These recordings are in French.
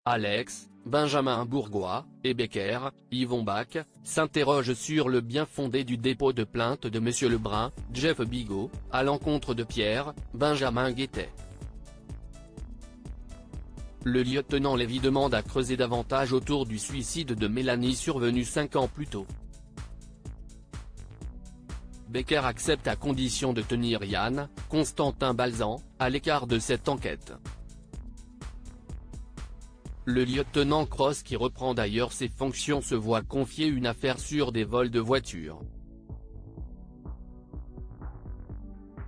Alex, Benjamin Bourgois, et Becker, Yvon Bach, s'interrogent sur le bien-fondé du dépôt de plainte de M. Lebrun, Jeff Bigot, à l'encontre de Pierre, Benjamin Guettet. Le lieutenant Lévy demande à creuser davantage autour du suicide de Mélanie survenu 5 ans plus tôt. Becker accepte à condition de tenir Yann, Constantin Balzan, à l'écart de cette enquête. Le lieutenant Cross, qui reprend d'ailleurs ses fonctions, se voit confier une affaire sur des vols de voitures.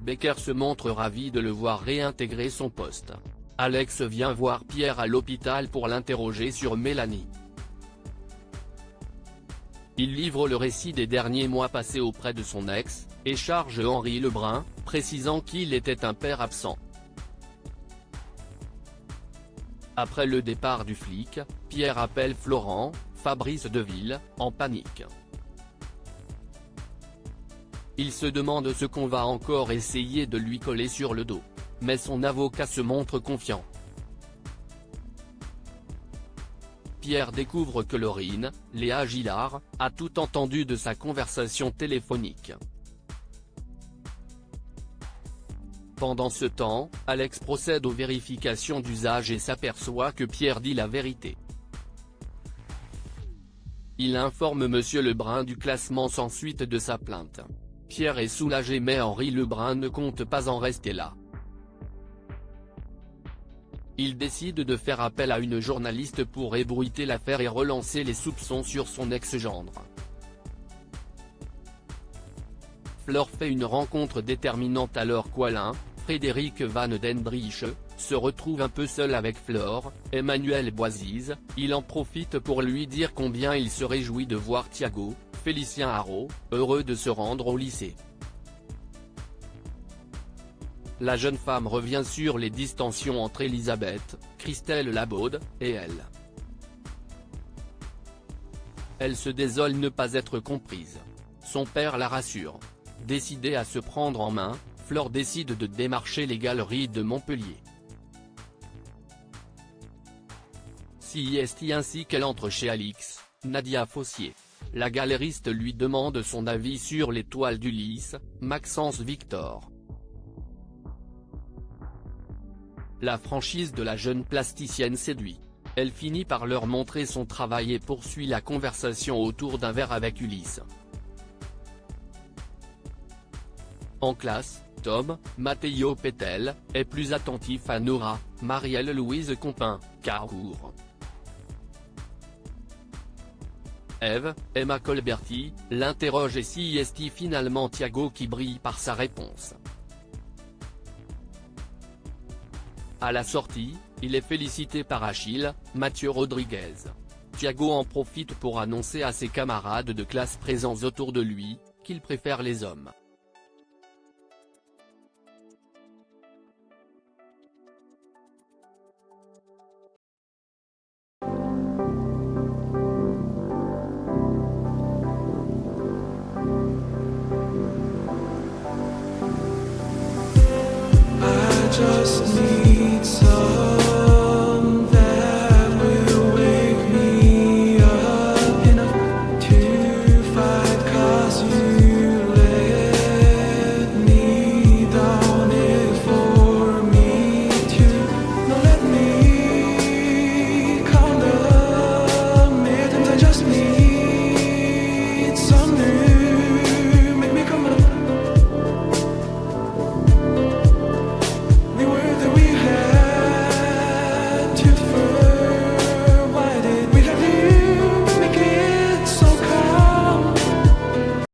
Becker se montre ravi de le voir réintégrer son poste. Alex vient voir Pierre à l'hôpital pour l'interroger sur Mélanie. Il livre le récit des derniers mois passés auprès de son ex, et charge Henri Lebrun, précisant qu'il était un père absent. Après le départ du flic, Pierre appelle Florent, Fabrice Deville, en panique. Il se demande ce qu'on va encore essayer de lui coller sur le dos. Mais son avocat se montre confiant. Pierre découvre que Laurine, Léa Gillard, a tout entendu de sa conversation téléphonique. Pendant ce temps, Alex procède aux vérifications d'usage et s'aperçoit que Pierre dit la vérité. Il informe M. Lebrun du classement sans suite de sa plainte. Pierre est soulagé, mais Henri Lebrun ne compte pas en rester là. Il décide de faire appel à une journaliste pour ébruiter l'affaire et relancer les soupçons sur son ex-gendre. Fleur fait une rencontre déterminante alors qu'Alain, Frédéric Van Dendriche, se retrouve un peu seul avec Flore, Emmanuel Boisise. Il en profite pour lui dire combien il se réjouit de voir Thiago, Félicien Haro, heureux de se rendre au lycée. La jeune femme revient sur les distensions entre Elisabeth, Christelle Labaude, et elle. Elle se désole ne pas être comprise. Son père la rassure. Décidée à se prendre en main, Flore décide de démarcher les galeries de Montpellier. CIST ainsi qu'elle entre chez Alix, Nadia Fossier. La galériste lui demande son avis sur les toiles d'Ulysse, Maxence Victor. La franchise de la jeune plasticienne séduit. Elle finit par leur montrer son travail et poursuit la conversation autour d'un verre avec Ulysse. En classe, Tom, Matteo Petel, est plus attentif à Nora, Marielle-Louise Compin, Carour. Eve, Emma Colberti, l'interroge et CIST finalement Thiago qui brille par sa réponse. À la sortie, il est félicité par Achille, Mathieu Rodriguez. Thiago en profite pour annoncer à ses camarades de classe présents autour de lui, qu'il préfère les hommes. Just need